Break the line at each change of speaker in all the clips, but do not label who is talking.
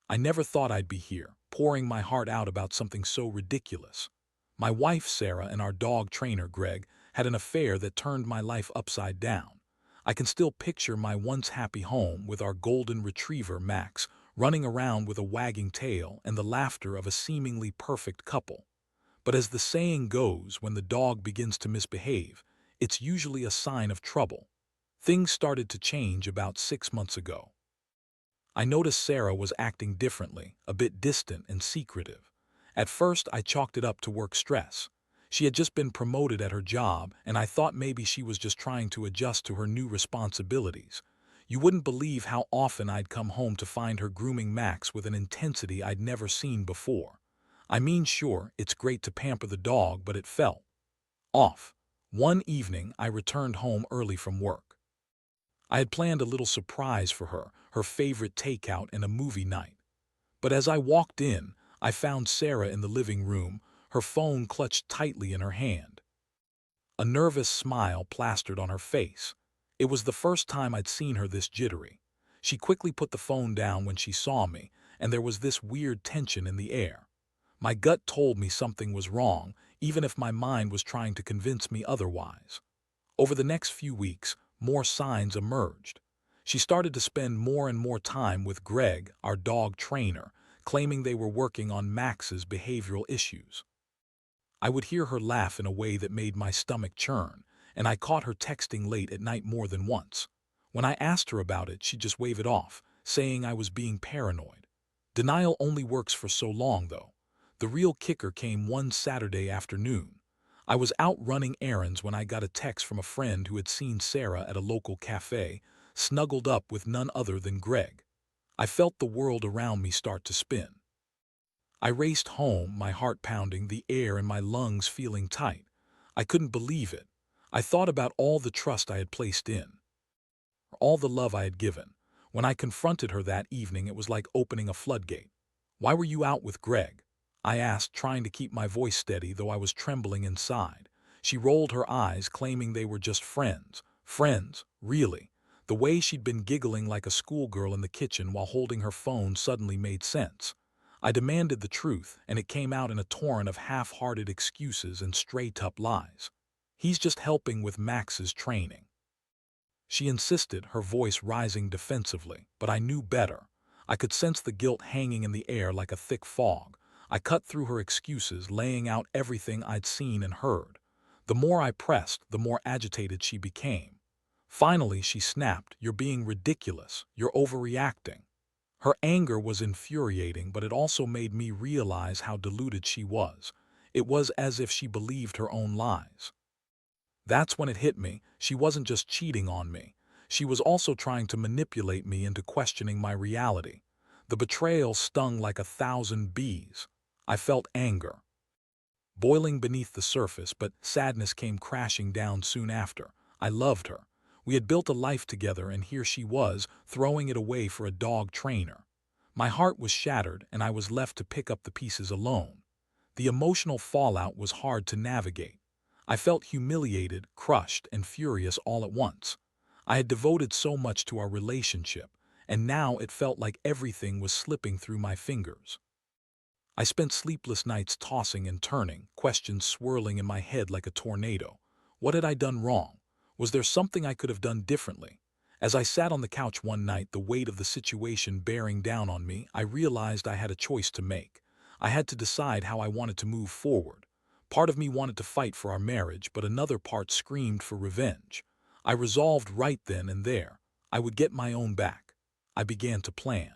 I never thought I'd be here, pouring my heart out about something so ridiculous. My wife, Sarah, and our dog trainer, Greg, had an affair that turned my life upside down. I can still picture my once happy home with our golden retriever, Max, running around with a wagging tail and the laughter of a seemingly perfect couple. But as the saying goes, when the dog begins to misbehave, it's usually a sign of trouble. Things started to change about 6 months ago. I noticed Sarah was acting differently, a bit distant and secretive. At first, I chalked it up to work stress. She had just been promoted at her job, and I thought maybe she was just trying to adjust to her new responsibilities. You wouldn't believe how often I'd come home to find her grooming Max with an intensity I'd never seen before. I mean, sure, it's great to pamper the dog, but it felt off. One evening, I returned home early from work. I had planned a little surprise for her, her favorite takeout and a movie night. But as I walked in, I found Sarah in the living room, her phone clutched tightly in her hand. A nervous smile plastered on her face. It was the first time I'd seen her this jittery. She quickly put the phone down when she saw me, and there was this weird tension in the air. My gut told me something was wrong, even if my mind was trying to convince me otherwise. Over the next few weeks, more signs emerged. She started to spend more and more time with Greg, our dog trainer, claiming they were working on Max's behavioral issues. I would hear her laugh in a way that made my stomach churn, and I caught her texting late at night more than once. When I asked her about it, she'd just wave it off, saying I was being paranoid. Denial only works for so long, though. The real kicker came one Saturday afternoon. I was out running errands when I got a text from a friend who had seen Sarah at a local cafe, snuggled up with none other than Greg. I felt the world around me start to spin. I raced home, my heart pounding, the air in my lungs feeling tight. I couldn't believe it. I thought about all the trust I had placed in, all the love I had given. When I confronted her that evening, it was like opening a floodgate. "Why were you out with Greg?" I asked, trying to keep my voice steady, though I was trembling inside. She rolled her eyes, claiming they were just friends. Friends, really. The way she'd been giggling like a schoolgirl in the kitchen while holding her phone suddenly made sense. I demanded the truth, and it came out in a torrent of half-hearted excuses and straight-up lies. "He's just helping with Max's training." She insisted, her voice rising defensively, but I knew better. I could sense the guilt hanging in the air like a thick fog. I cut through her excuses, laying out everything I'd seen and heard. The more I pressed, the more agitated she became. Finally, she snapped, "You're being ridiculous. You're overreacting." Her anger was infuriating, but it also made me realize how deluded she was. It was as if she believed her own lies. That's when it hit me. She wasn't just cheating on me. She was also trying to manipulate me into questioning my reality. The betrayal stung like 1,000 bees. I felt anger boiling beneath the surface, but sadness came crashing down soon after. I loved her. We had built a life together, and here she was, throwing it away for a dog trainer. My heart was shattered, and I was left to pick up the pieces alone. The emotional fallout was hard to navigate. I felt humiliated, crushed, and furious all at once. I had devoted so much to our relationship, and now it felt like everything was slipping through my fingers. I spent sleepless nights tossing and turning, questions swirling in my head like a tornado. What had I done wrong? Was there something I could have done differently? As I sat on the couch one night, the weight of the situation bearing down on me, I realized I had a choice to make. I had to decide how I wanted to move forward. Part of me wanted to fight for our marriage, but another part screamed for revenge. I resolved right then and there. I would get my own back. I began to plan.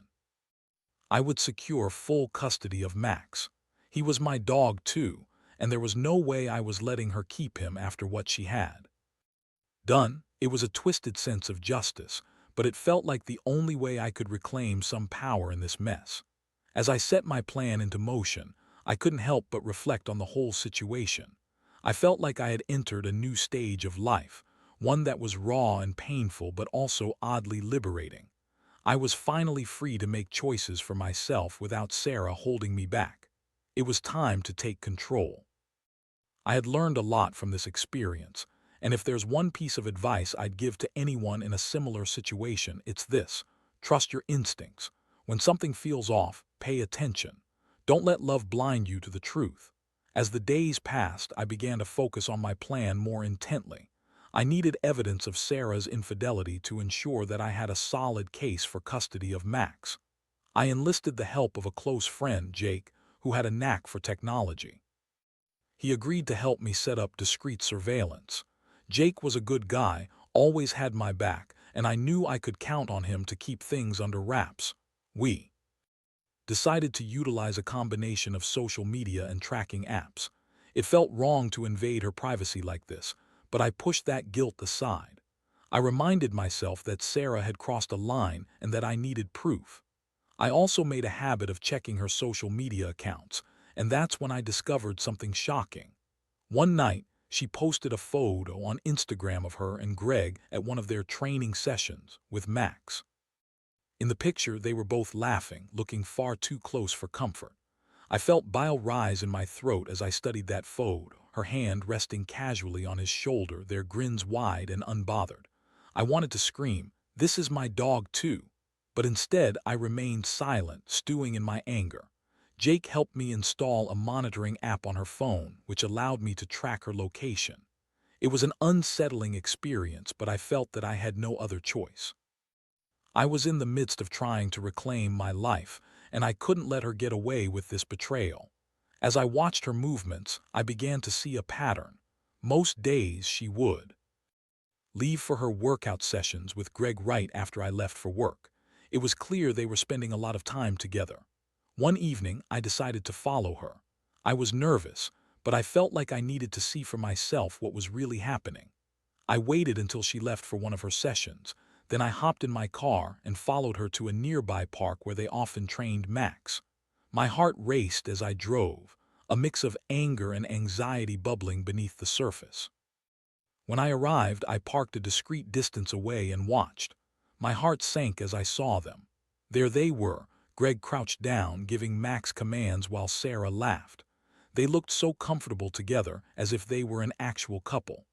I would secure full custody of Max. He was my dog too, and there was no way I was letting her keep him after what she had done. It was a twisted sense of justice, but it felt like the only way I could reclaim some power in this mess. As I set my plan into motion, I couldn't help but reflect on the whole situation. I felt like I had entered a new stage of life, one that was raw and painful but also oddly liberating. I was finally free to make choices for myself without Sarah holding me back. It was time to take control. I had learned a lot from this experience, and if there's one piece of advice I'd give to anyone in a similar situation, it's this: trust your instincts. When something feels off, pay attention. Don't let love blind you to the truth. As the days passed, I began to focus on my plan more intently. I needed evidence of Sarah's infidelity to ensure that I had a solid case for custody of Max. I enlisted the help of a close friend, Jake, who had a knack for technology. He agreed to help me set up discreet surveillance. Jake was a good guy, always had my back, and I knew I could count on him to keep things under wraps. We decided to utilize a combination of social media and tracking apps. It felt wrong to invade her privacy like this, but I pushed that guilt aside. I reminded myself that Sarah had crossed a line and that I needed proof. I also made a habit of checking her social media accounts, and that's when I discovered something shocking. One night, she posted a photo on Instagram of her and Greg at one of their training sessions with Max. In the picture, they were both laughing, looking far too close for comfort. I felt bile rise in my throat as I studied that photo, her hand resting casually on his shoulder, their grins wide and unbothered. I wanted to scream, "This is my dog too." But instead, I remained silent, stewing in my anger. Jake helped me install a monitoring app on her phone, which allowed me to track her location. It was an unsettling experience, but I felt that I had no other choice. I was in the midst of trying to reclaim my life, and I couldn't let her get away with this betrayal. As I watched her movements, I began to see a pattern. Most days she would leave for her workout sessions with Greg right after I left for work. It was clear they were spending a lot of time together. One evening, I decided to follow her. I was nervous, but I felt like I needed to see for myself what was really happening. I waited until she left for one of her sessions. Then I hopped in my car and followed her to a nearby park where they often trained Max. My heart raced as I drove, a mix of anger and anxiety bubbling beneath the surface. When I arrived, I parked a discreet distance away and watched. My heart sank as I saw them. There they were, Greg crouched down, giving Max commands while Sarah laughed. They looked so comfortable together, as if they were an actual couple.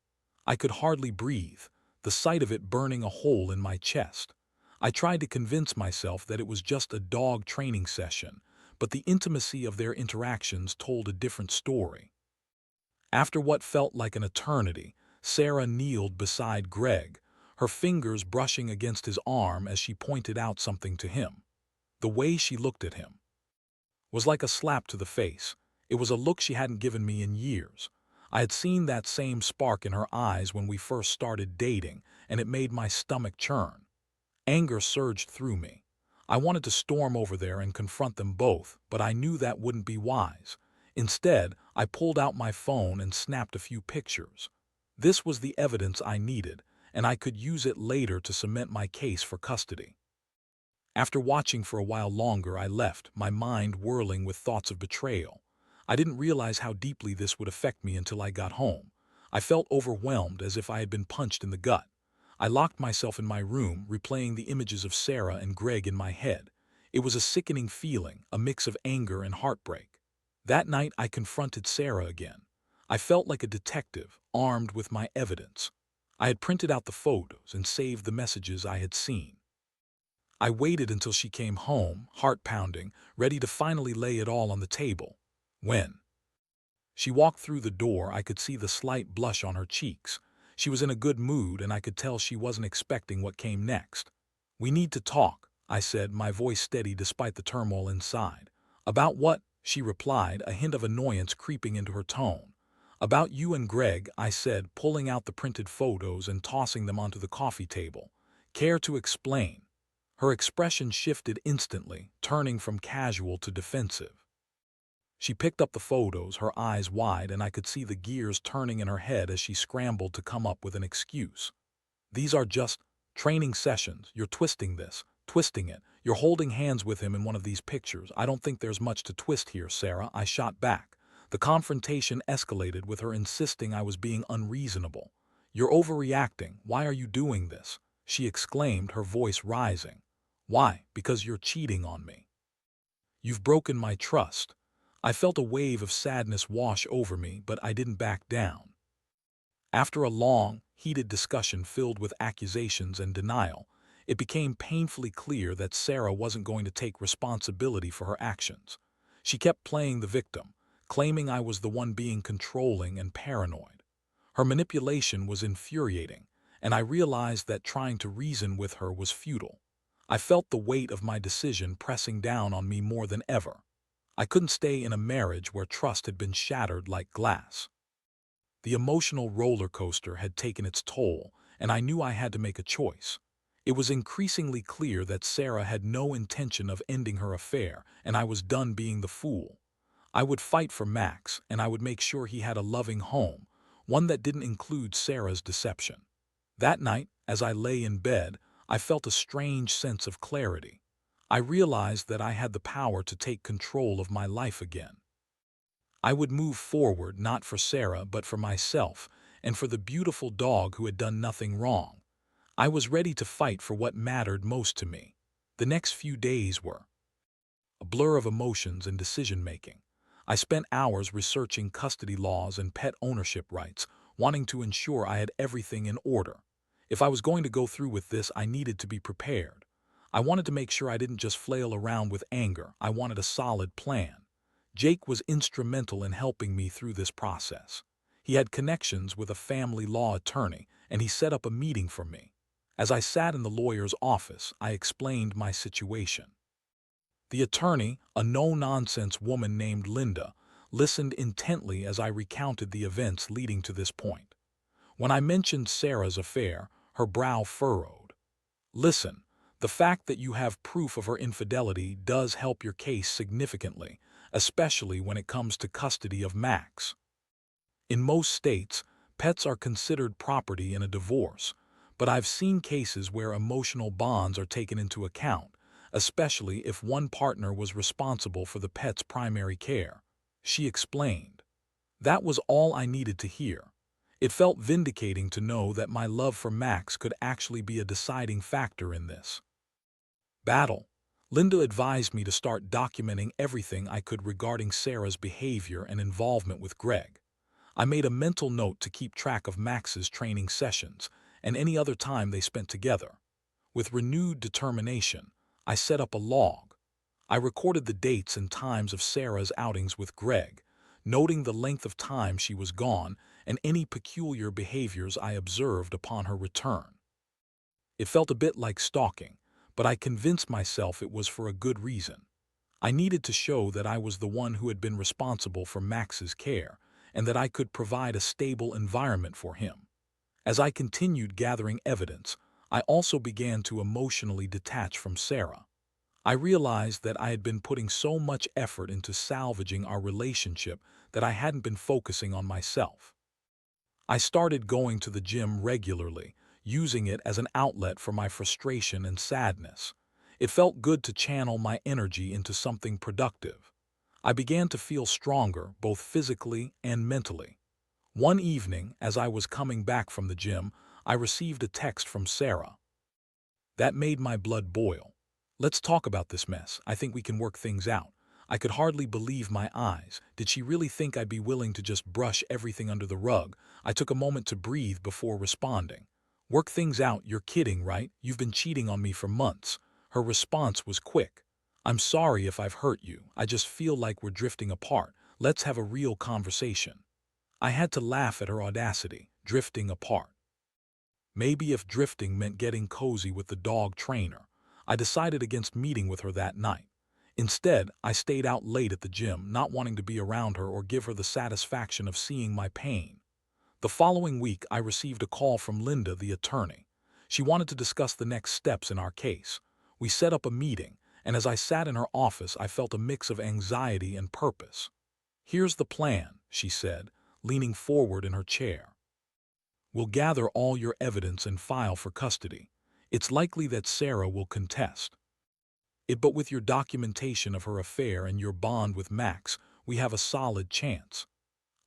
I could hardly breathe, the sight of it burning a hole in my chest. I tried to convince myself that it was just a dog training session, but the intimacy of their interactions told a different story. After what felt like an eternity, Sarah kneeled beside Greg, her fingers brushing against his arm as she pointed out something to him. The way she looked at him was like a slap to the face. It was a look she hadn't given me in years. I had seen that same spark in her eyes when we first started dating, and it made my stomach churn. Anger surged through me. I wanted to storm over there and confront them both, but I knew that wouldn't be wise. Instead, I pulled out my phone and snapped a few pictures. This was the evidence I needed, and I could use it later to cement my case for custody. After watching for a while longer, I left, my mind whirling with thoughts of betrayal. I didn't realize how deeply this would affect me until I got home. I felt overwhelmed, as if I had been punched in the gut. I locked myself in my room, replaying the images of Sarah and Greg in my head. It was a sickening feeling, a mix of anger and heartbreak. That night, I confronted Sarah again. I felt like a detective, armed with my evidence. I had printed out the photos and saved the messages I had seen. I waited until she came home, heart pounding, ready to finally lay it all on the table. When she walked through the door, I could see the slight blush on her cheeks. She was in a good mood, and I could tell she wasn't expecting what came next. "We need to talk," I said, my voice steady despite the turmoil inside. "About what?" she replied, a hint of annoyance creeping into her tone. "About you and Greg," I said, pulling out the printed photos and tossing them onto the coffee table. "Care to explain?" Her expression shifted instantly, turning from casual to defensive. She picked up the photos, her eyes wide, and I could see the gears turning in her head as she scrambled to come up with an excuse. "These are just training sessions. You're twisting it. You're holding hands with him in one of these pictures. I don't think there's much to twist here, Sarah," I shot back. The confrontation escalated with her insisting I was being unreasonable. "You're overreacting. Why are you doing this?" she exclaimed, her voice rising. "Why? Because you're cheating on me. You've broken my trust." I felt a wave of sadness wash over me, but I didn't back down. After a long, heated discussion filled with accusations and denial, it became painfully clear that Sarah wasn't going to take responsibility for her actions. She kept playing the victim, claiming I was the one being controlling and paranoid. Her manipulation was infuriating, and I realized that trying to reason with her was futile. I felt the weight of my decision pressing down on me more than ever. I couldn't stay in a marriage where trust had been shattered like glass. The emotional roller coaster had taken its toll, and I knew I had to make a choice. It was increasingly clear that Sarah had no intention of ending her affair, and I was done being the fool. I would fight for Max, and I would make sure he had a loving home, one that didn't include Sarah's deception. That night, as I lay in bed, I felt a strange sense of clarity. I realized that I had the power to take control of my life again. I would move forward not for Sarah but for myself and for the beautiful dog who had done nothing wrong. I was ready to fight for what mattered most to me. The next few days were a blur of emotions and decision-making. I spent hours researching custody laws and pet ownership rights, wanting to ensure I had everything in order. If I was going to go through with this, I needed to be prepared. I wanted to make sure I didn't just flail around with anger. I wanted a solid plan. Jake was instrumental in helping me through this process. He had connections with a family law attorney, and he set up a meeting for me. As I sat in the lawyer's office, I explained my situation. The attorney, a no-nonsense woman named Linda, listened intently as I recounted the events leading to this point. When I mentioned Sarah's affair, her brow furrowed. "Listen, the fact that you have proof of her infidelity does help your case significantly, especially when it comes to custody of Max. In most states, pets are considered property in a divorce, but I've seen cases where emotional bonds are taken into account, especially if one partner was responsible for the pet's primary care," she explained. That was all I needed to hear. It felt vindicating to know that my love for Max could actually be a deciding factor in this battle. Linda advised me to start documenting everything I could regarding Sarah's behavior and involvement with Greg. I made a mental note to keep track of Max's training sessions and any other time they spent together. With renewed determination, I set up a log. I recorded the dates and times of Sarah's outings with Greg, noting the length of time she was gone and any peculiar behaviors I observed upon her return. It felt a bit like stalking, but I convinced myself it was for a good reason. I needed to show that I was the one who had been responsible for Max's care, and that I could provide a stable environment for him. As I continued gathering evidence, I also began to emotionally detach from Sarah. I realized that I had been putting so much effort into salvaging our relationship that I hadn't been focusing on myself. I started going to the gym regularly, using it as an outlet for my frustration and sadness. It felt good to channel my energy into something productive. I began to feel stronger, both physically and mentally. One evening, as I was coming back from the gym, I received a text from Sarah. That made my blood boil. "Let's talk about this mess. I think we can work things out." I could hardly believe my eyes. Did she really think I'd be willing to just brush everything under the rug? I took a moment to breathe before responding. "Work things out? You're kidding, right? You've been cheating on me for months." Her response was quick. "I'm sorry if I've hurt you. I just feel like we're drifting apart. Let's have a real conversation." I had to laugh at her audacity. Drifting apart. Maybe if drifting meant getting cozy with the dog trainer. I decided against meeting with her that night. Instead, I stayed out late at the gym, not wanting to be around her or give her the satisfaction of seeing my pain. The following week, I received a call from Linda, the attorney. She wanted to discuss the next steps in our case. We set up a meeting, and as I sat in her office, I felt a mix of anxiety and purpose. "Here's the plan," she said, leaning forward in her chair. "We'll gather all your evidence and file for custody. It's likely that Sarah will contest it, but with your documentation of her affair and your bond with Max, we have a solid chance."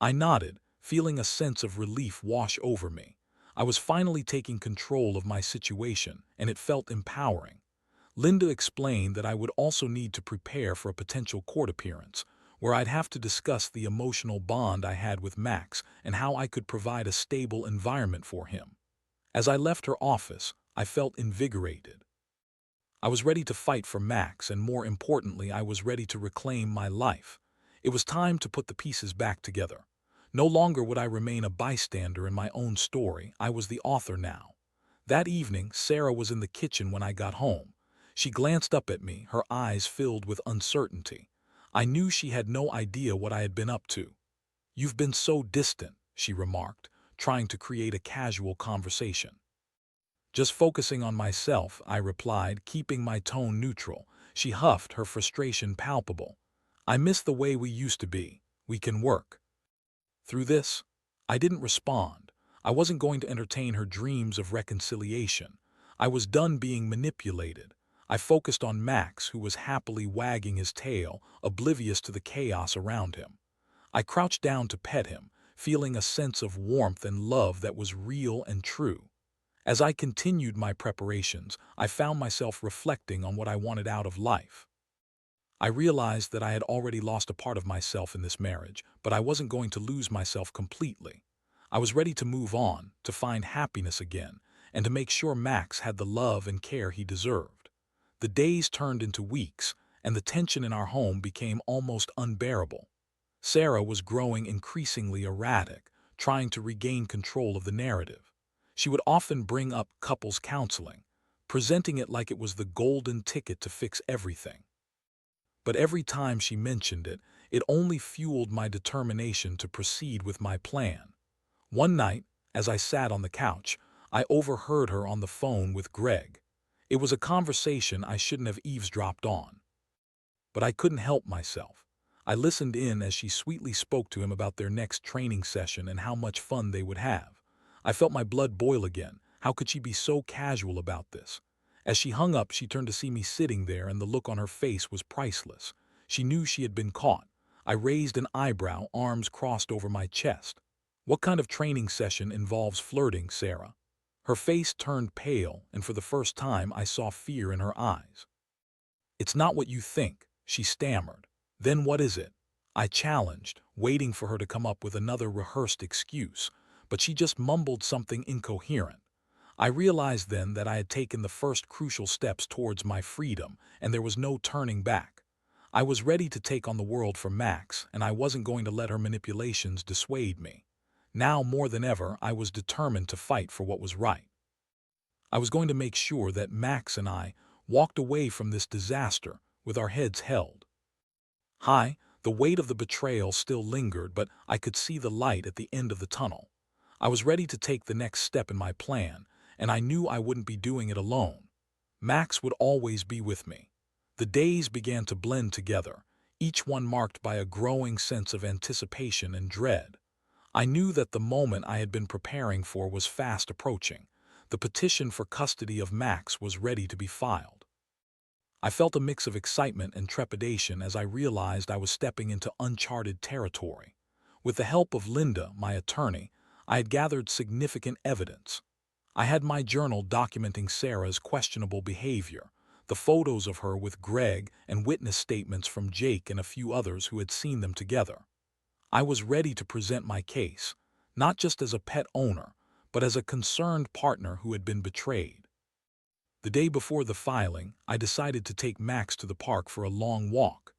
I nodded, feeling a sense of relief wash over me. I was finally taking control of my situation, and it felt empowering. Linda explained that I would also need to prepare for a potential court appearance, where I'd have to discuss the emotional bond I had with Max and how I could provide a stable environment for him. As I left her office, I felt invigorated. I was ready to fight for Max, and more importantly, I was ready to reclaim my life. It was time to put the pieces back together. No longer would I remain a bystander in my own story, I was the author now. That evening, Sarah was in the kitchen when I got home. She glanced up at me, her eyes filled with uncertainty. I knew she had no idea what I had been up to. "You've been so distant," she remarked, trying to create a casual conversation. "Just focusing on myself," I replied, keeping my tone neutral. She huffed, her frustration palpable. "I miss the way we used to be. We can work through this." I didn't respond. I wasn't going to entertain her dreams of reconciliation. I was done being manipulated. I focused on Max, who was happily wagging his tail, oblivious to the chaos around him. I crouched down to pet him, feeling a sense of warmth and love that was real and true. As I continued my preparations, I found myself reflecting on what I wanted out of life. I realized that I had already lost a part of myself in this marriage, but I wasn't going to lose myself completely. I was ready to move on, to find happiness again, and to make sure Max had the love and care he deserved. The days turned into weeks, and the tension in our home became almost unbearable. Sarah was growing increasingly erratic, trying to regain control of the narrative. She would often bring up couples counseling, presenting it like it was the golden ticket to fix everything. But every time she mentioned it, it only fueled my determination to proceed with my plan. One night, as I sat on the couch, I overheard her on the phone with Greg. It was a conversation I shouldn't have eavesdropped on. But I couldn't help myself. I listened in as she sweetly spoke to him about their next training session and how much fun they would have. I felt my blood boil again. How could she be so casual about this? As she hung up, she turned to see me sitting there, and the look on her face was priceless. She knew she had been caught. I raised an eyebrow, arms crossed over my chest. "What kind of training session involves flirting, Sarah?" Her face turned pale, and for the first time I saw fear in her eyes. "It's not what you think," she stammered. "Then what is it?" I challenged, waiting for her to come up with another rehearsed excuse, but she just mumbled something incoherent. I realized then that I had taken the first crucial steps towards my freedom, and there was no turning back. I was ready to take on the world for Max, and I wasn't going to let her manipulations dissuade me. Now more than ever, I was determined to fight for what was right. I was going to make sure that Max and I walked away from this disaster with our heads held high. The weight of the betrayal still lingered, but I could see the light at the end of the tunnel. I was ready to take the next step in my plan, and I knew I wouldn't be doing it alone. Max would always be with me. The days began to blend together, each one marked by a growing sense of anticipation and dread. I knew that the moment I had been preparing for was fast approaching. The petition for custody of Max was ready to be filed. I felt a mix of excitement and trepidation as I realized I was stepping into uncharted territory. With the help of Linda, my attorney, I had gathered significant evidence. I had my journal documenting Sarah's questionable behavior, the photos of her with Greg, and witness statements from Jake and a few others who had seen them together. I was ready to present my case, not just as a pet owner, but as a concerned partner who had been betrayed. The day before the filing, I decided to take Max to the park for a long walk.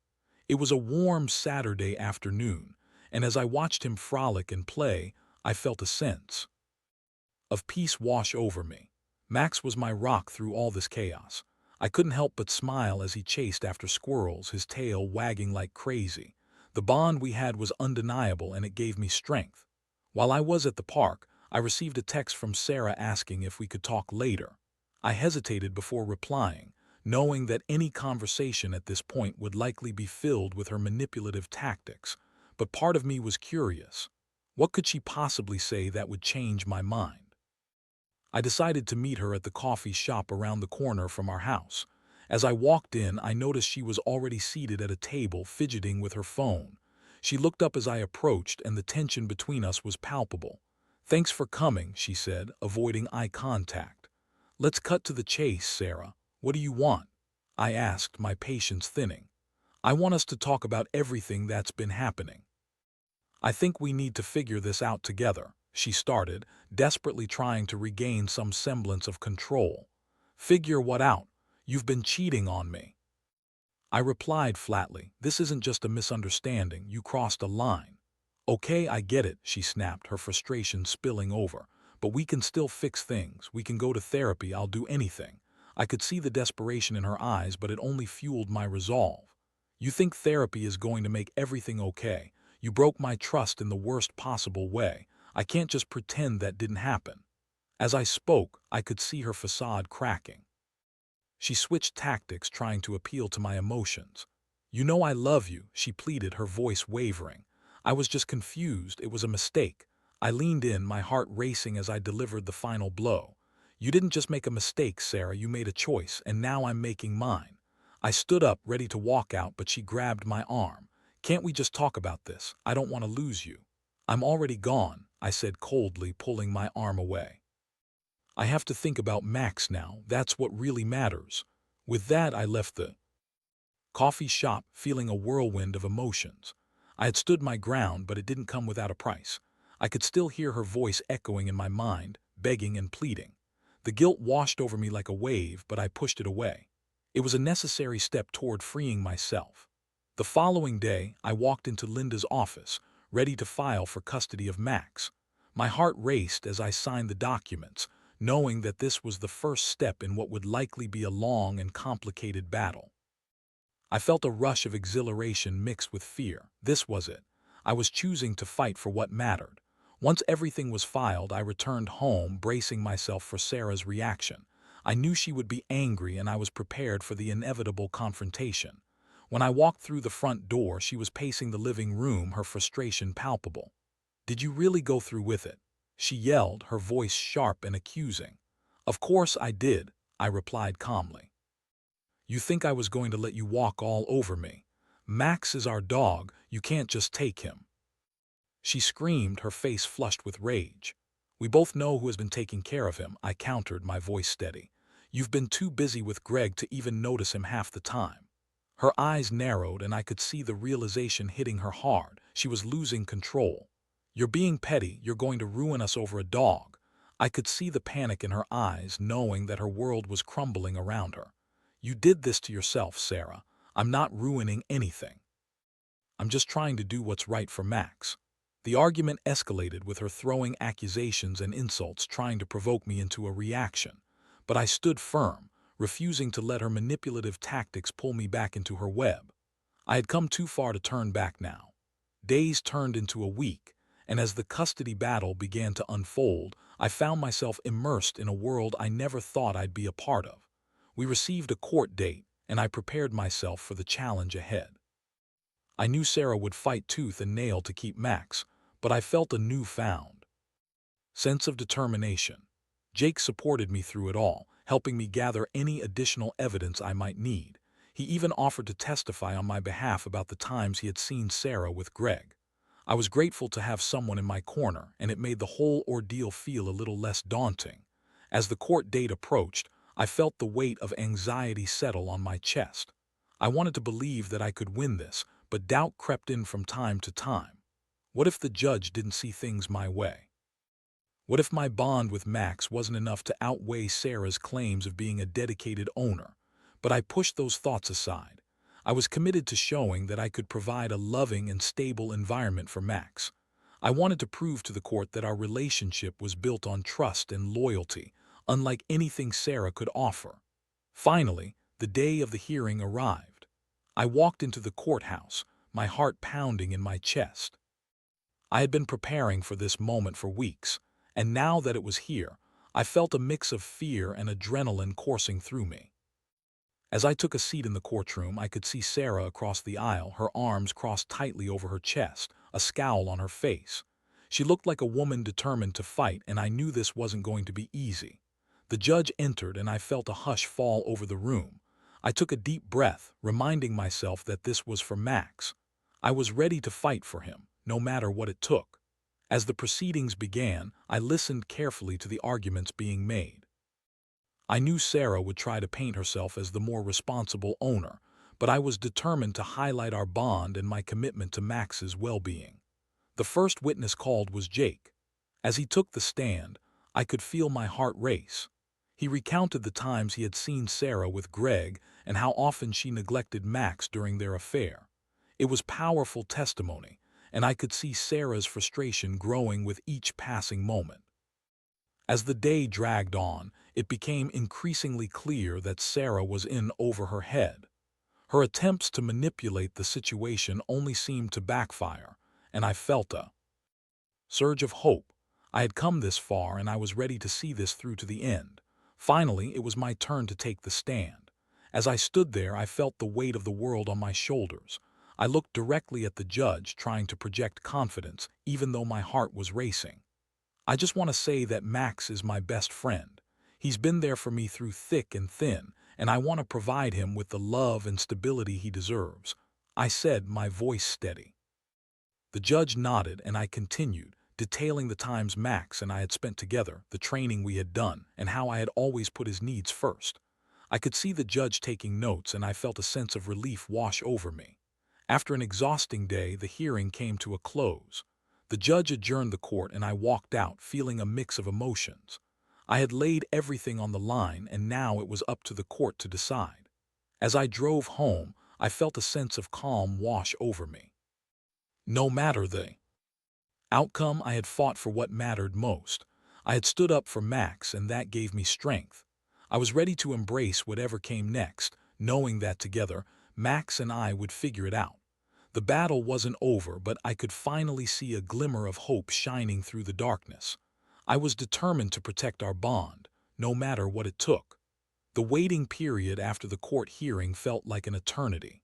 It was a warm Saturday afternoon, and as I watched him frolic and play, I felt a sense of peace wash over me. Max was my rock through all this chaos. I couldn't help but smile as he chased after squirrels, his tail wagging like crazy. The bond we had was undeniable, and it gave me strength. While I was at the park, I received a text from Sarah asking if we could talk later. I hesitated before replying, knowing that any conversation at this point would likely be filled with her manipulative tactics, but part of me was curious. What could she possibly say that would change my mind? I decided to meet her at the coffee shop around the corner from our house. As I walked in, I noticed she was already seated at a table, fidgeting with her phone. She looked up as I approached, and the tension between us was palpable. "Thanks for coming," she said, avoiding eye contact. "Let's cut to the chase, Sarah. What do you want?" I asked, my patience thinning. "I want us to talk about everything that's been happening. I think we need to figure this out together," she started, desperately trying to regain some semblance of control. "Figure what out? "You've been cheating on me." I replied flatly, "This isn't just a misunderstanding, you crossed a line." "Okay, I get it," she snapped, her frustration spilling over. "But we can still fix things. We can go to therapy, I'll do anything." I could see the desperation in her eyes, but it only fueled my resolve. "You think therapy is going to make everything okay? You broke my trust in the worst possible way. I can't just pretend that didn't happen." As I spoke, I could see her facade cracking. She switched tactics, trying to appeal to my emotions. "You know I love you," she pleaded, her voice wavering. "I was just confused. It was a mistake." I leaned in, my heart racing as I delivered the final blow. "You didn't just make a mistake, Sarah. You made a choice, and now I'm making mine." I stood up, ready to walk out, but she grabbed my arm. "Can't we just talk about this? I don't want to lose you." "I'm already gone," I said coldly, pulling my arm away. "I have to think about Max now. That's what really matters." With that, I left the coffee shop, feeling a whirlwind of emotions. I had stood my ground, but it didn't come without a price. I could still hear her voice echoing in my mind, begging and pleading. The guilt washed over me like a wave, but I pushed it away. It was a necessary step toward freeing myself. The following day, I walked into Linda's office, ready to file for custody of Max. My heart raced as I signed the documents, knowing that this was the first step in what would likely be a long and complicated battle. I felt a rush of exhilaration mixed with fear. This was it. I was choosing to fight for what mattered. Once everything was filed, I returned home, bracing myself for Sarah's reaction. I knew she would be angry, and I was prepared for the inevitable confrontation. When I walked through the front door, she was pacing the living room, her frustration palpable. "Did you really go through with it?" she yelled, her voice sharp and accusing. "Of course I did," I replied calmly. "You think I was going to let you walk all over me? Max is our dog, you can't just take him." She screamed, her face flushed with rage. "We both know who has been taking care of him," I countered, my voice steady. "You've been too busy with Greg to even notice him half the time." Her eyes narrowed, and I could see the realization hitting her hard. She was losing control. "You're being petty, you're going to ruin us over a dog." I could see the panic in her eyes, knowing that her world was crumbling around her. "You did this to yourself, Sarah. I'm not ruining anything. I'm just trying to do what's right for Max." The argument escalated, with her throwing accusations and insults, trying to provoke me into a reaction. But I stood firm, refusing to let her manipulative tactics pull me back into her web. I had come too far to turn back now. Days turned into a week, and as the custody battle began to unfold, I found myself immersed in a world I never thought I'd be a part of. We received a court date, and I prepared myself for the challenge ahead. I knew Sarah would fight tooth and nail to keep Max, but I felt a newfound sense of determination. Jake supported me through it all, helping me gather any additional evidence I might need. He even offered to testify on my behalf about the times he had seen Sarah with Greg. I was grateful to have someone in my corner, and it made the whole ordeal feel a little less daunting. As the court date approached, I felt the weight of anxiety settle on my chest. I wanted to believe that I could win this, but doubt crept in from time to time. What if the judge didn't see things my way? What if my bond with Max wasn't enough to outweigh Sarah's claims of being a dedicated owner? But I pushed those thoughts aside. I was committed to showing that I could provide a loving and stable environment for Max. I wanted to prove to the court that our relationship was built on trust and loyalty, unlike anything Sarah could offer. Finally, the day of the hearing arrived. I walked into the courthouse, my heart pounding in my chest. I had been preparing for this moment for weeks, and now that it was here, I felt a mix of fear and adrenaline coursing through me. As I took a seat in the courtroom, I could see Sarah across the aisle, her arms crossed tightly over her chest, a scowl on her face. She looked like a woman determined to fight, and I knew this wasn't going to be easy. The judge entered, and I felt a hush fall over the room. I took a deep breath, reminding myself that this was for Max. I was ready to fight for him, no matter what it took. As the proceedings began, I listened carefully to the arguments being made. I knew Sarah would try to paint herself as the more responsible owner, but I was determined to highlight our bond and my commitment to Max's well-being. The first witness called was Jake. As he took the stand, I could feel my heart race. He recounted the times he had seen Sarah with Greg and how often she neglected Max during their affair. It was powerful testimony, and I could see Sarah's frustration growing with each passing moment. As the day dragged on, it became increasingly clear that Sarah was in over her head. Her attempts to manipulate the situation only seemed to backfire, and I felt a surge of hope. I had come this far and I was ready to see this through to the end. Finally, it was my turn to take the stand. As I stood there, I felt the weight of the world on my shoulders. I looked directly at the judge, trying to project confidence, even though my heart was racing. I just want to say that Max is my best friend. He's been there for me through thick and thin, and I want to provide him with the love and stability he deserves. I said, my voice steady. The judge nodded, and I continued, detailing the times Max and I had spent together, the training we had done, and how I had always put his needs first. I could see the judge taking notes, and I felt a sense of relief wash over me. After an exhausting day, the hearing came to a close. The judge adjourned the court, and I walked out, feeling a mix of emotions. I had laid everything on the line, and now it was up to the court to decide. As I drove home, I felt a sense of calm wash over me. No matter the outcome, I had fought for what mattered most. I had stood up for Max, and that gave me strength. I was ready to embrace whatever came next, knowing that together, Max and I would figure it out. The battle wasn't over, but I could finally see a glimmer of hope shining through the darkness. I was determined to protect our bond, no matter what it took. The waiting period after the court hearing felt like an eternity.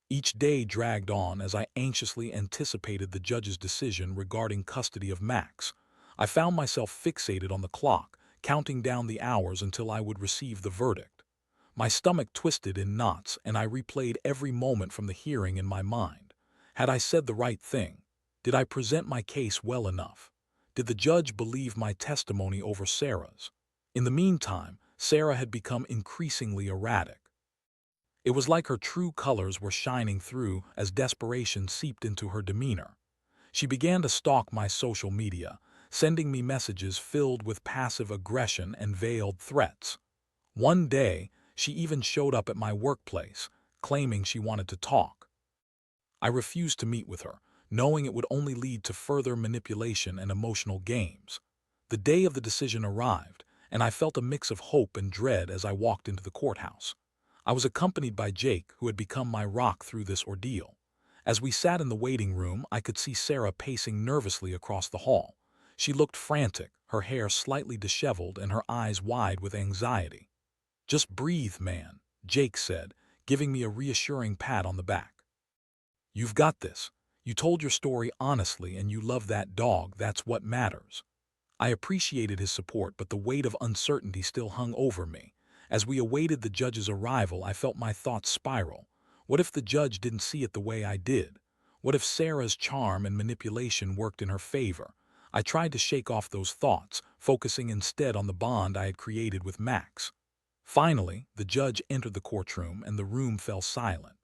Each day dragged on as I anxiously anticipated the judge's decision regarding custody of Max. I found myself fixated on the clock, counting down the hours until I would receive the verdict. My stomach twisted in knots, and I replayed every moment from the hearing in my mind. Had I said the right thing? Did I present my case well enough? Did the judge believe my testimony over Sarah's? In the meantime, Sarah had become increasingly erratic. It was like her true colors were shining through as desperation seeped into her demeanor. She began to stalk my social media, sending me messages filled with passive aggression and veiled threats. One day, she even showed up at my workplace, claiming she wanted to talk. I refused to meet with her, knowing it would only lead to further manipulation and emotional games. The day of the decision arrived, and I felt a mix of hope and dread as I walked into the courthouse. I was accompanied by Jake, who had become my rock through this ordeal. As we sat in the waiting room, I could see Sarah pacing nervously across the hall. She looked frantic, her hair slightly disheveled and her eyes wide with anxiety. "Just breathe, man," Jake said, giving me a reassuring pat on the back. "You've got this. You told your story honestly and you love that dog, that's what matters." I appreciated his support, but the weight of uncertainty still hung over me. As we awaited the judge's arrival, I felt my thoughts spiral. What if the judge didn't see it the way I did? What if Sarah's charm and manipulation worked in her favor? I tried to shake off those thoughts, focusing instead on the bond I had created with Max. Finally, the judge entered the courtroom and the room fell silent.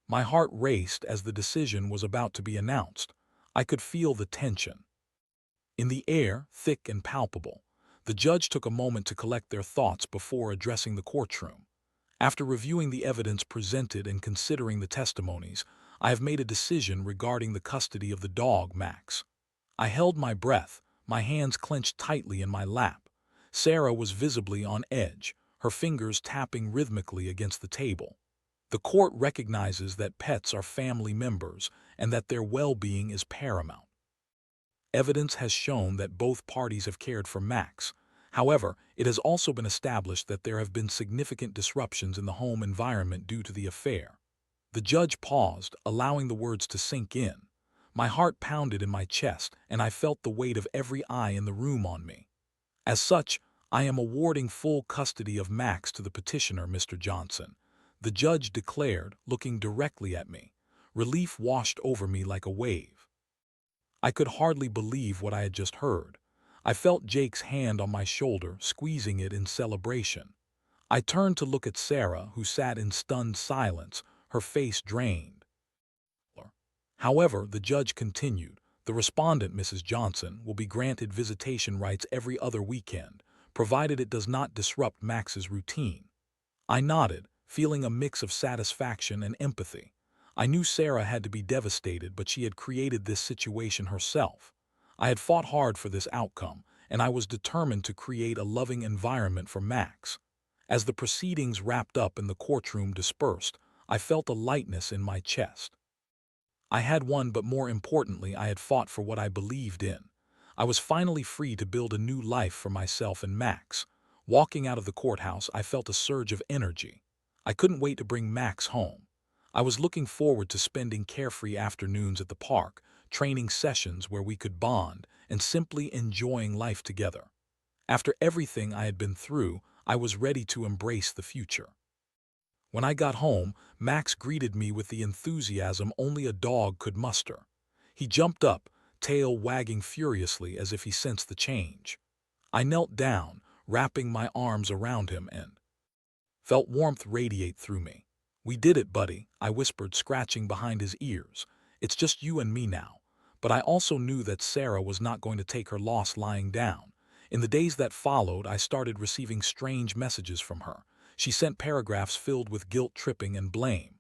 My heart raced as the decision was about to be announced. I could feel the tension in the air, thick and palpable. The judge took a moment to collect their thoughts before addressing the courtroom. "After reviewing the evidence presented and considering the testimonies, I have made a decision regarding the custody of the dog, Max." I held my breath, my hands clenched tightly in my lap. Sarah was visibly on edge, her fingers tapping rhythmically against the table. The court recognizes that pets are family members and that their well-being is paramount. Evidence has shown that both parties have cared for Max. However, it has also been established that there have been significant disruptions in the home environment due to the affair. The judge paused, allowing the words to sink in. My heart pounded in my chest, and I felt the weight of every eye in the room on me. "As such, I am awarding full custody of Max to the petitioner, Mr. Johnson," the judge declared, looking directly at me. Relief washed over me like a wave. I could hardly believe what I had just heard. I felt Jake's hand on my shoulder, squeezing it in celebration. I turned to look at Sarah, who sat in stunned silence, her face drained. However, the judge continued, "The respondent, Mrs. Johnson, will be granted visitation rights every other weekend, provided it does not disrupt Max's routine. I nodded, feeling a mix of satisfaction and empathy. I knew Sarah had to be devastated, but she had created this situation herself. I had fought hard for this outcome, and I was determined to create a loving environment for Max. As the proceedings wrapped up and the courtroom dispersed, I felt a lightness in my chest. I had won, but more importantly, I had fought for what I believed in. I was finally free to build a new life for myself and Max. Walking out of the courthouse, I felt a surge of energy. I couldn't wait to bring Max home. I was looking forward to spending carefree afternoons at the park, training sessions where we could bond, and simply enjoying life together. After everything I had been through, I was ready to embrace the future. When I got home, Max greeted me with the enthusiasm only a dog could muster. He jumped up, tail wagging furiously as if he sensed the change. I knelt down, wrapping my arms around him, and felt warmth radiate through me. "We did it, buddy," I whispered, scratching behind his ears. "It's just you and me now." But I also knew that Sarah was not going to take her loss lying down. In the days that followed, I started receiving strange messages from her. She sent paragraphs filled with guilt-tripping and blame.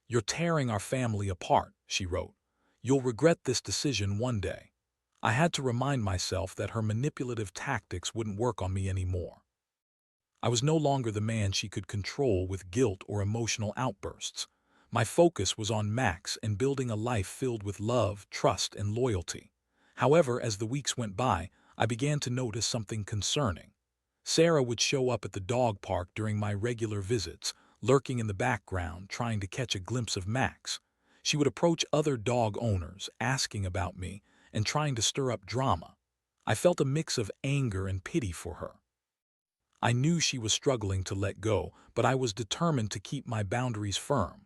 "You're tearing our family apart," she wrote. "You'll regret this decision one day." I had to remind myself that her manipulative tactics wouldn't work on me anymore. I was no longer the man she could control with guilt or emotional outbursts. My focus was on Max and building a life filled with love, trust, and loyalty. However, as the weeks went by, I began to notice something concerning. Sarah would show up at the dog park during my regular visits, lurking in the background, trying to catch a glimpse of Max. She would approach other dog owners, asking about me, and trying to stir up drama. I felt a mix of anger and pity for her. I knew she was struggling to let go, but I was determined to keep my boundaries firm.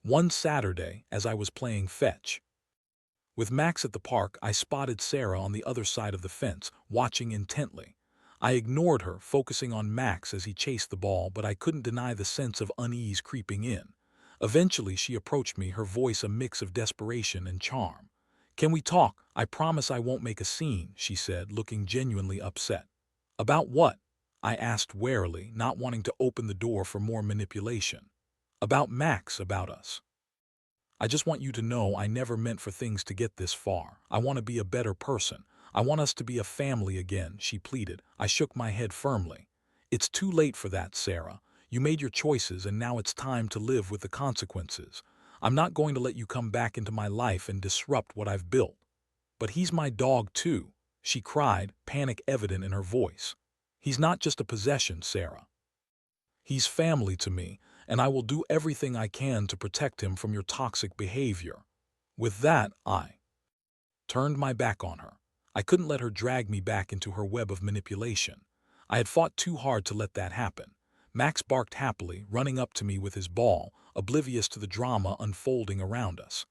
One Saturday, as I was playing fetch with Max at the park, I spotted Sarah on the other side of the fence, watching intently. I ignored her, focusing on Max as he chased the ball, but I couldn't deny the sense of unease creeping in. Eventually, she approached me, her voice a mix of desperation and charm. "Can we talk? I promise I won't make a scene," she said, looking genuinely upset. "About what?" I asked warily, not wanting to open the door for more manipulation. "About Max, about us. I just want you to know I never meant for things to get this far. I want to be a better person. I want us to be a family again," she pleaded. I shook my head firmly. "It's too late for that, Sarah. You made your choices, and now it's time to live with the consequences. I'm not going to let you come back into my life and disrupt what I've built." "But he's my dog too," she cried, panic evident in her voice. "He's not just a possession, Sarah. He's family to me, and I will do everything I can to protect him from your toxic behavior." With that, I turned my back on her. I couldn't let her drag me back into her web of manipulation. I had fought too hard to let that happen. Max barked happily, running up to me with his ball, oblivious to the drama unfolding around us.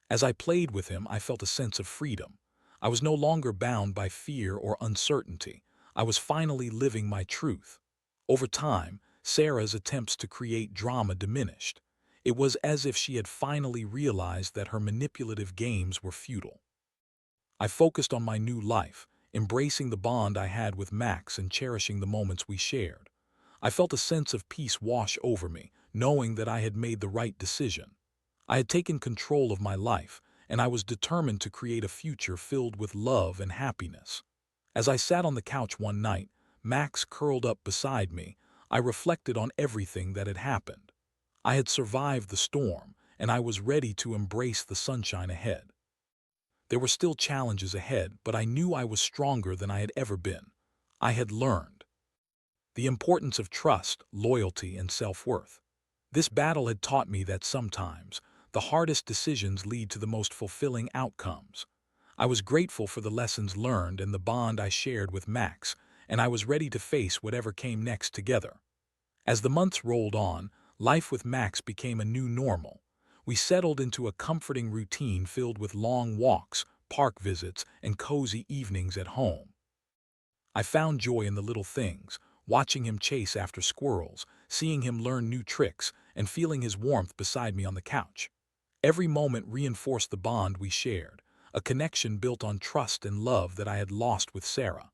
As I played with him, I felt a sense of freedom. I was no longer bound by fear or uncertainty. I was finally living my truth. Over time, Sarah's attempts to create drama diminished. It was as if she had finally realized that her manipulative games were futile. I focused on my new life, embracing the bond I had with Max and cherishing the moments we shared. I felt a sense of peace wash over me, knowing that I had made the right decision. I had taken control of my life, and I was determined to create a future filled with love and happiness. As I sat on the couch one night, Max curled up beside me, I reflected on everything that had happened. I had survived the storm, and I was ready to embrace the sunshine ahead. There were still challenges ahead, but I knew I was stronger than I had ever been. I had learned the importance of trust, loyalty, and self-worth. This battle had taught me that sometimes the hardest decisions lead to the most fulfilling outcomes. I was grateful for the lessons learned and the bond I shared with Max, and I was ready to face whatever came next together. As the months rolled on, life with Max became a new normal. We settled into a comforting routine filled with long walks, park visits, and cozy evenings at home. I found joy in the little things, watching him chase after squirrels, seeing him learn new tricks, and feeling his warmth beside me on the couch. Every moment reinforced the bond we shared, a connection built on trust and love that I had lost with Sarah.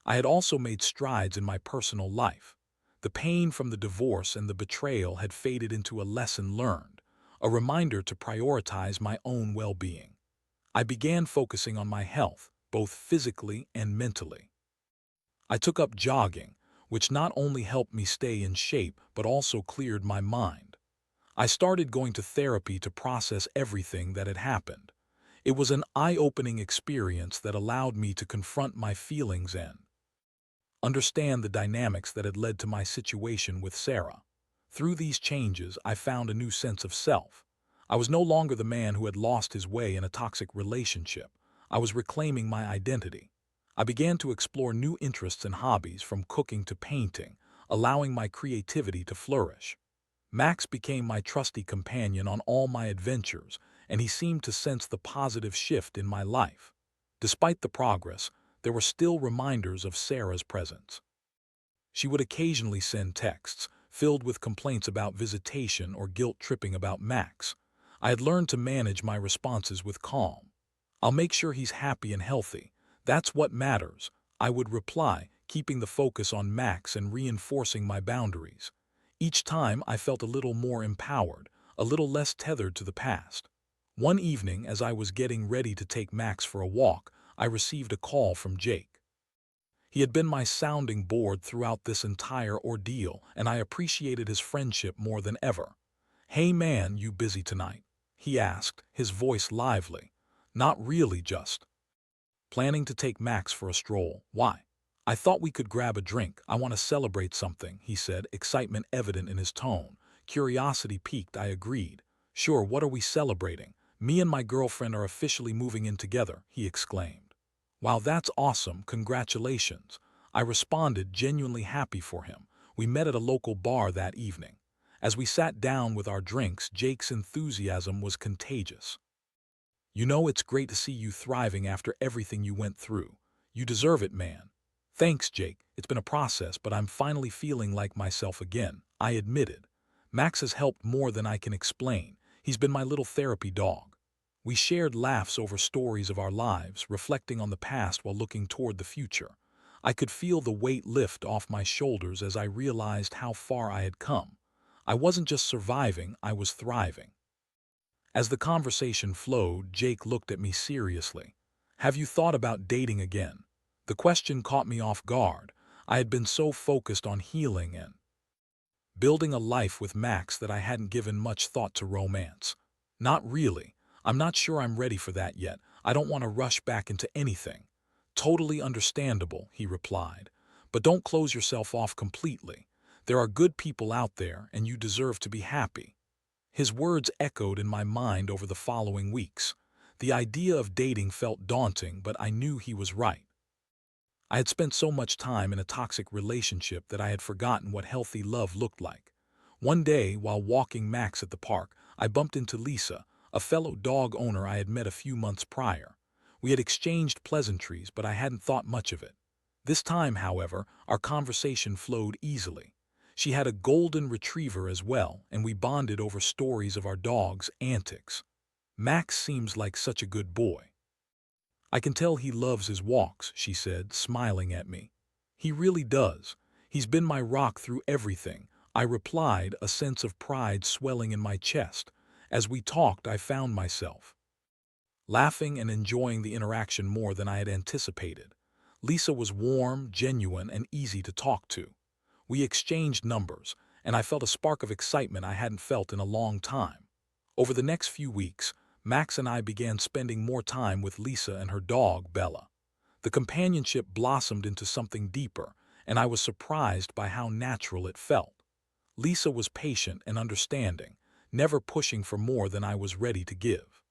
I had also made strides in my personal life. The pain from the divorce and the betrayal had faded into a lesson learned, a reminder to prioritize my own well-being. I began focusing on my health, both physically and mentally. I took up jogging, which not only helped me stay in shape but also cleared my mind. I started going to therapy to process everything that had happened. It was an eye-opening experience that allowed me to confront my feelings and understand the dynamics that had led to my situation with Sarah. Through these changes, I found a new sense of self. I was no longer the man who had lost his way in a toxic relationship. I was reclaiming my identity. I began to explore new interests and hobbies, from cooking to painting, allowing my creativity to flourish. Max became my trusty companion on all my adventures, and he seemed to sense the positive shift in my life. Despite the progress, there were still reminders of Sarah's presence. She would occasionally send texts, filled with complaints about visitation or guilt-tripping about Max. I had learned to manage my responses with calm. "I'll make sure he's happy and healthy. That's what matters," I would reply, keeping the focus on Max and reinforcing my boundaries. Each time I felt a little more empowered, a little less tethered to the past. One evening, as I was getting ready to take Max for a walk, I received a call from Jake. He had been my sounding board throughout this entire ordeal, and I appreciated his friendship more than ever. "Hey man, you busy tonight?" he asked, his voice lively. "Not really, just planning to take Max for a stroll." "Why?" "I thought we could grab a drink. I want to celebrate something," he said, excitement evident in his tone. Curiosity piqued, I agreed. "Sure, what are we celebrating?" "Me and my girlfriend are officially moving in together," he exclaimed. "Wow, that's awesome, congratulations." I responded, genuinely happy for him. We met at a local bar that evening. As we sat down with our drinks, Jake's enthusiasm was contagious. "You know, it's great to see you thriving after everything you went through. You deserve it, man." "Thanks, Jake. It's been a process, but I'm finally feeling like myself again," I admitted. "Max has helped more than I can explain. He's been my little therapy dog." We shared laughs over stories of our lives, reflecting on the past while looking toward the future. I could feel the weight lift off my shoulders as I realized how far I had come. I wasn't just surviving, I was thriving. As the conversation flowed, Jake looked at me seriously. "Have you thought about dating again?" The question caught me off guard. I had been so focused on healing and building a life with Max that I hadn't given much thought to romance. "Not really. I'm not sure I'm ready for that yet. I don't want to rush back into anything." "Totally understandable," he replied. "But don't close yourself off completely. There are good people out there, and you deserve to be happy." His words echoed in my mind over the following weeks. The idea of dating felt daunting, but I knew he was right. I had spent so much time in a toxic relationship that I had forgotten what healthy love looked like. One day, while walking Max at the park, I bumped into Lisa, a fellow dog owner I had met a few months prior. We had exchanged pleasantries, but I hadn't thought much of it. This time, however, our conversation flowed easily. She had a golden retriever as well, and we bonded over stories of our dog's antics. "Max seems like such a good boy. I can tell he loves his walks," she said, smiling at me. "He really does. He's been my rock through everything," I replied, a sense of pride swelling in my chest. As we talked, I found myself laughing and enjoying the interaction more than I had anticipated. Lisa was warm, genuine, and easy to talk to. We exchanged numbers, and I felt a spark of excitement I hadn't felt in a long time. Over the next few weeks, Max and I began spending more time with Lisa and her dog, Bella. The companionship blossomed into something deeper, and I was surprised by how natural it felt. Lisa was patient and understanding, never pushing for more than I was ready to give.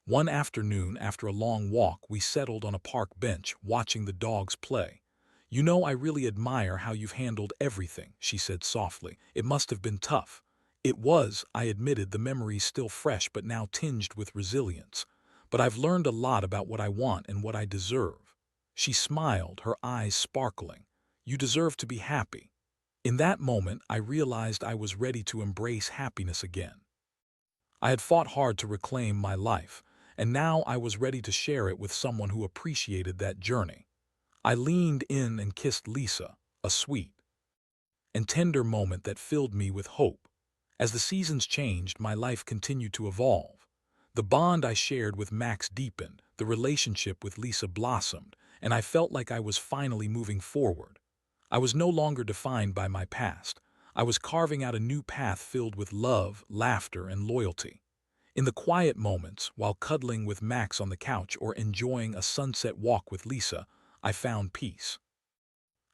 One afternoon, after a long walk, we settled on a park bench, watching the dogs play. "You know, I really admire how you've handled everything," she said softly. "It must have been tough." "It was," I admitted, the memories still fresh but now tinged with resilience. "But I've learned a lot about what I want and what I deserve." She smiled, her eyes sparkling. "You deserve to be happy." In that moment, I realized I was ready to embrace happiness again. I had fought hard to reclaim my life, and now I was ready to share it with someone who appreciated that journey. I leaned in and kissed Lisa, a sweet and tender moment that filled me with hope. As the seasons changed, my life continued to evolve. The bond I shared with Max deepened, the relationship with Lisa blossomed, and I felt like I was finally moving forward. I was no longer defined by my past. I was carving out a new path filled with love, laughter, and loyalty. In the quiet moments, while cuddling with Max on the couch or enjoying a sunset walk with Lisa, I found peace.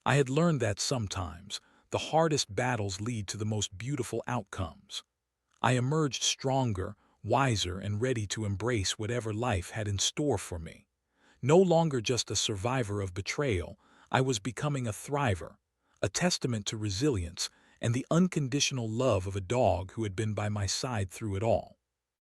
I had learned that sometimes, the hardest battles lead to the most beautiful outcomes. I emerged stronger, wiser, and ready to embrace whatever life had in store for me. No longer just a survivor of betrayal, I was becoming a thriver, a testament to resilience and the unconditional love of a dog who had been by my side through it all.